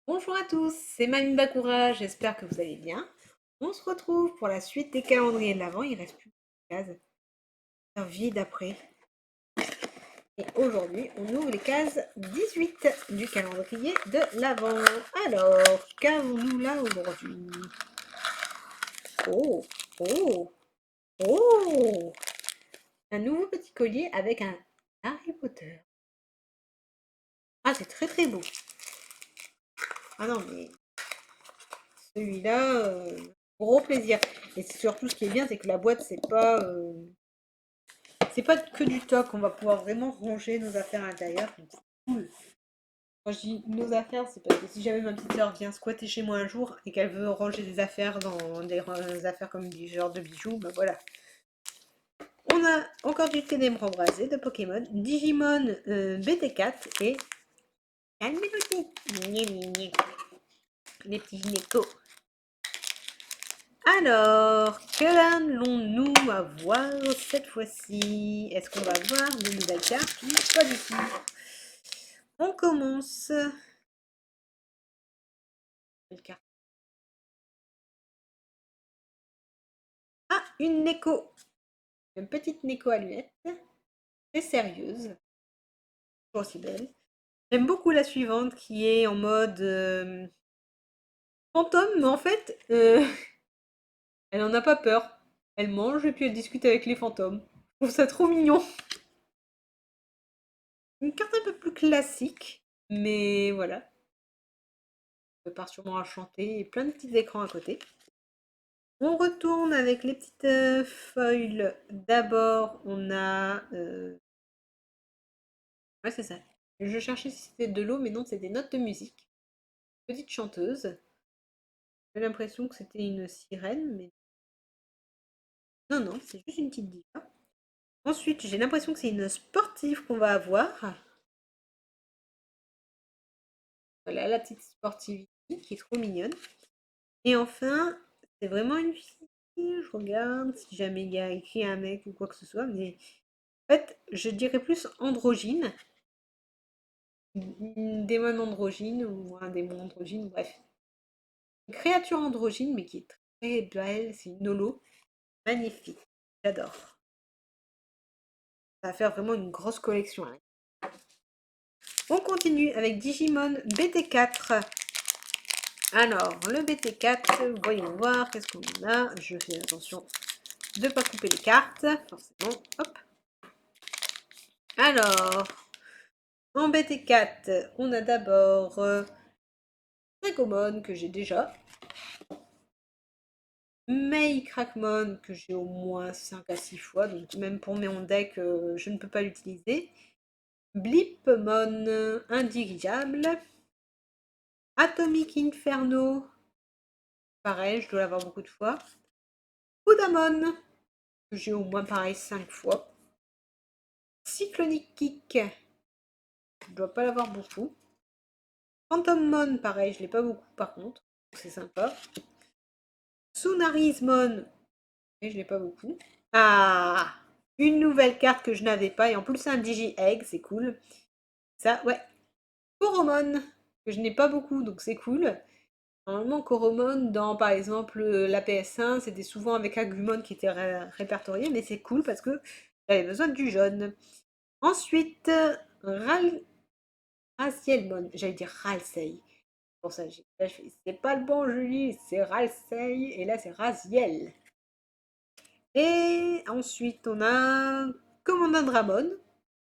Bonjour à tous, c'est Mamie Bakura, j'espère que vous allez bien. On se retrouve pour la suite des calendriers de l'Avent, il reste plus de cases. C'est vide après. Et aujourd'hui, on ouvre les cases 18 du calendrier de l'Avent. Alors, qu'avons-nous là aujourd'hui? Oh, oh, oh! Un nouveau petit collier avec un Harry Potter. Ah, c'est très très beau. Ah non, mais celui-là, gros plaisir. Et c'est surtout ce qui est bien, c'est que la boîte, c'est pas que du toc, on va pouvoir vraiment ranger nos affaires à l'intérieur. Donc c'est cool. Quand je dis nos affaires, c'est parce que si jamais ma petite sœur vient squatter chez moi un jour et qu'elle veut ranger des affaires dans des affaires comme du genre de bijoux, bah voilà. On a encore du ténèbres embrasé de Pokémon, Digimon BT4 et Calmelody. Les petits gynécos. Alors, que allons-nous avoir cette fois-ci? Est-ce qu'on va voir de nouvelles cartes? Pas du tout. On commence. Quelle carte? Ah, une Neko. Une petite Neko allumette. Très sérieuse. Toujours aussi belle. J'aime beaucoup la suivante qui est en mode fantôme, mais en fait, elle en a pas peur. Elle mange et puis elle discute avec les fantômes. Je trouve ça trop mignon. Une carte un peu plus classique, mais voilà. On part sûrement à chanter et plein de petits écrans à côté. On retourne avec les petites foils. D'abord, on a... ouais, c'est ça. Je cherchais si c'était de l'eau, mais non, c'est des notes de musique. Petite chanteuse. J'ai l'impression que c'était une sirène, mais non, non, c'est juste une petite diva. Ensuite, j'ai l'impression que c'est une sportive qu'on va avoir. Voilà, la petite sportive qui est trop mignonne. Et enfin, c'est vraiment une fille. Je regarde si jamais il y a écrit un mec ou quoi que ce soit, mais en fait, je dirais plus androgyne. Une démon androgyne ou un démon androgyne, bref. Une créature androgyne, mais qui est très belle, c'est une holo. Magnifique, j'adore. Ça va faire vraiment une grosse collection, hein. On continue avec Digimon BT4. Alors, le BT4, voyons voir, qu'est-ce qu'on a. Je fais attention de ne pas couper les cartes, forcément. Hop. Alors, en BT4, on a d'abord Dragomon que j'ai déjà. Mei Crackmon que j'ai au moins 5 à 6 fois, donc même pour mon deck, je ne peux pas l'utiliser. Blipmon indirigeable. Atomic Inferno, pareil, je dois l'avoir beaucoup de fois. Udamon, que j'ai au moins pareil 5 fois. Cyclonic Kick, je dois pas l'avoir beaucoup. Phantommon, pareil, je l'ai pas beaucoup par contre, c'est sympa. Sunarismon, et je l'ai pas beaucoup. Ah, une nouvelle carte que je n'avais pas, et en plus c'est un Digi-Egg, c'est cool. Ça, ouais. Coromon, que je n'ai pas beaucoup, donc c'est cool. Normalement, Coromon, dans par exemple la PS1, c'était souvent avec Agumon qui était répertorié, mais c'est cool parce que j'avais besoin du jaune. Ensuite, Razielmon, j'allais dire Ralsei. Pour ça, c'est pas le bon Julie, c'est Ralsei, et là c'est Raziel. Et ensuite, on a Commandant Dramon.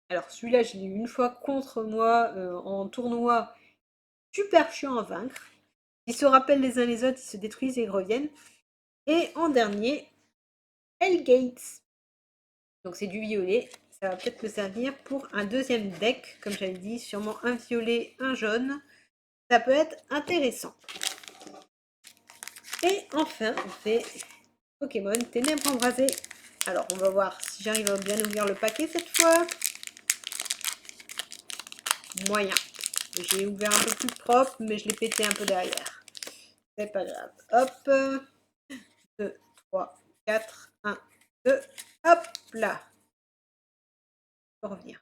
Alors celui-là, je l'ai eu une fois contre moi en tournoi, super chiant à vaincre. Ils se rappellent les uns les autres, ils se détruisent et ils reviennent. Et en dernier, Hellgates. Donc c'est du violet. Ça va peut-être me servir pour un deuxième deck, comme j'avais dit, sûrement un violet, un jaune. Ça peut être intéressant. Et enfin, on fait Pokémon Ténèbres Embrasées. Alors, on va voir si j'arrive à bien ouvrir le paquet cette fois. Moyen. J'ai ouvert un peu plus propre, mais je l'ai pété un peu derrière. C'est pas grave. Hop. 2, 3, 4, 1, 2. Hop là. Pour revenir.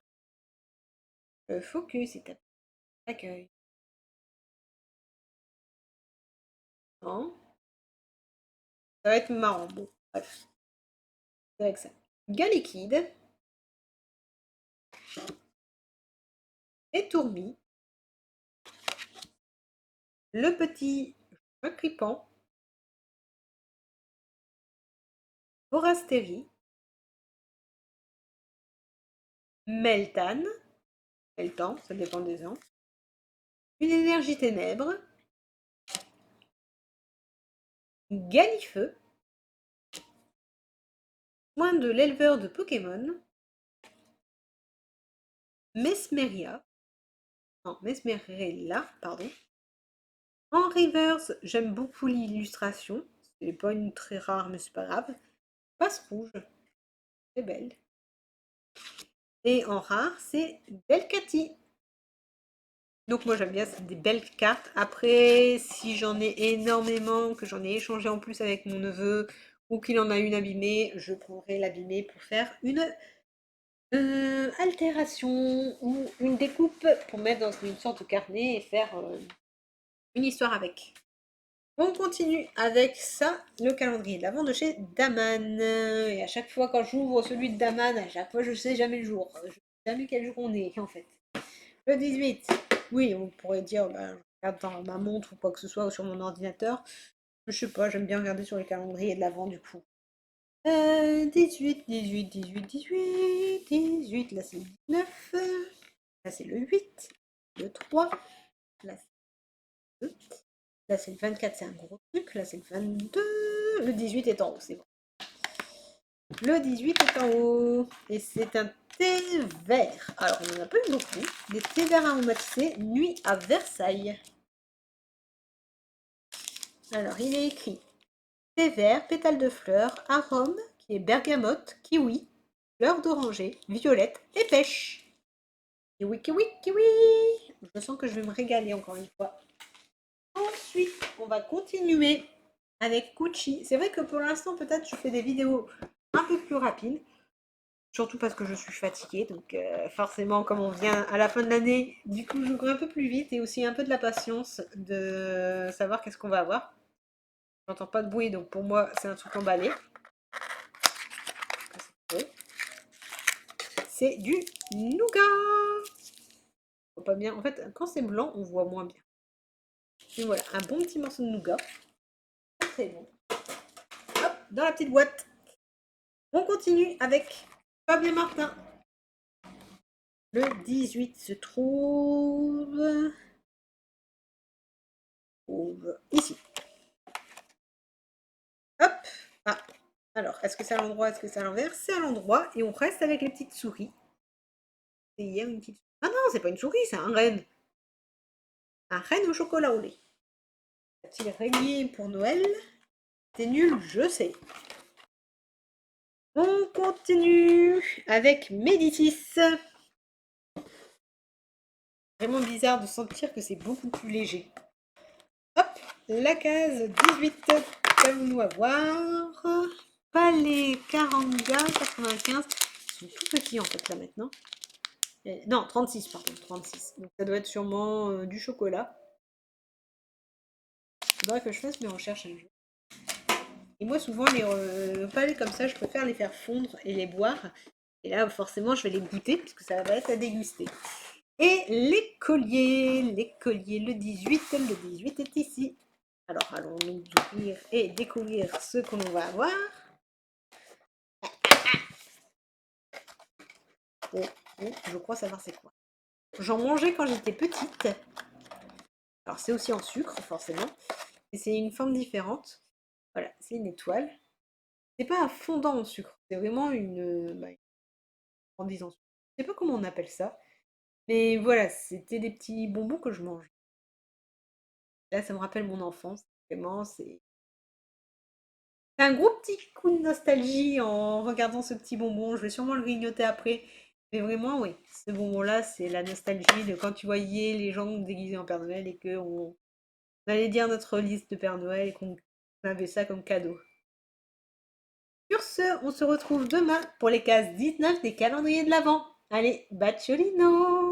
Le focus est à l'accueil. Non. Ça va être marrant. Bon, bref. C'est avec ça. Gars liquide. Et tourmis. Le petit Cripan. Forastérie. Meltan. Meltan, ça dépend des ans. Une énergie ténèbres. Galifeu. Soin de l'éleveur de Pokémon. Mesmeria. Non, Mesmerella, pardon. En reverse, j'aime beaucoup l'illustration. C'est pas une très rare, mais c'est pas grave. Passe rouge. C'est belle. Et en rare, c'est Delcati. Donc moi j'aime bien, c'est des belles cartes. Après, si j'en ai énormément, que j'en ai échangé en plus avec mon neveu, ou qu'il en a une abîmée, je prendrai l'abîmée pour faire une altération ou une découpe pour mettre dans une sorte de carnet et faire une histoire avec. On continue avec ça, le calendrier de l'Avent de chez Daman. Et à chaque fois quand j'ouvre celui de Daman, à chaque fois je sais jamais le jour. Je sais jamais quel jour on est en fait. Le 18, oui, on pourrait dire, bah, je regarde dans ma montre ou quoi que ce soit ou sur mon ordinateur. Je sais pas, j'aime bien regarder sur les calendriers de l'Avent du coup. 18, 18, 18, 18, 18, là c'est le 19, là c'est le 8, le 3, là c'est le 2, là c'est le 24, c'est un gros truc, là c'est le 22, le 18 est en haut, c'est bon. Le 18 est en haut, et c'est un thé vert. Alors on en a pas eu beaucoup, des thés verts aromatisés, nuit à Versailles. Alors il est écrit thé vert, pétales de fleurs, arôme, qui est bergamote, kiwi, fleur d'oranger, violette et pêche. Kiwi, kiwi, kiwi. Je sens que je vais me régaler encore une fois. Ensuite, on va continuer avec Gucci. C'est vrai que pour l'instant, peut-être je fais des vidéos un peu plus rapides. Surtout parce que je suis fatiguée. Donc forcément, comme on vient à la fin de l'année, du coup, je cours un peu plus vite et aussi un peu de la patience de savoir qu'est-ce qu'on va avoir. J'entends pas de bruit, donc pour moi, c'est un truc emballé. C'est du nougat. On voit pas bien. En fait, quand c'est blanc, on voit moins bien. Et voilà, un bon petit morceau de nougat. Très bon. Hop, dans la petite boîte. On continue avec Fabien Martin. Le 18 se trouve ici. Hop. Ah. Alors, est-ce que c'est à l'endroit, est-ce que c'est à l'envers? C'est à l'endroit et on reste avec les petites souris. Et il y a une petite... Ah non, c'est pas une souris, c'est un renne. Un renne au chocolat au lait. A-t-il régné pour Noël? C'est nul, je sais. On continue avec Médicis. Vraiment bizarre de sentir que c'est beaucoup plus léger. Hop, la case 18. Qu'allons-nous avoir? Pas les 40 gars, 95. Ils sont tout petits en fait là maintenant. Non, 36, pardon, 36. Donc ça doit être sûrement du chocolat. Il faudrait que je fasse mes recherches un jour. Et moi, souvent, les palais comme ça, je préfère les faire fondre et les boire. Et là, forcément, je vais les goûter parce que ça va être à déguster. Et l'écolier, le 18 est ici. Alors, allons-nous ouvrir et découvrir ce que l'on va avoir. Oh, oh, je crois savoir c'est quoi. J'en mangeais quand j'étais petite. Alors, c'est aussi en sucre, forcément. Et c'est une forme différente. Voilà, c'est une étoile. C'est pas un fondant en sucre. C'est vraiment une brandise en sucre. Je sais pas comment on appelle ça. Mais voilà, c'était des petits bonbons que je mange. Là, ça me rappelle mon enfance. Vraiment, c'est un gros petit coup de nostalgie en regardant ce petit bonbon. Je vais sûrement le grignoter après. Mais vraiment, oui, ce bonbon-là, c'est la nostalgie de quand tu voyais les gens déguisés en Père Noël et qu'on allait dire notre liste de Père Noël et qu'on avait ça comme cadeau. Sur ce, on se retrouve demain pour les cases 19 des calendriers de l'Avent. Allez, bacciolino!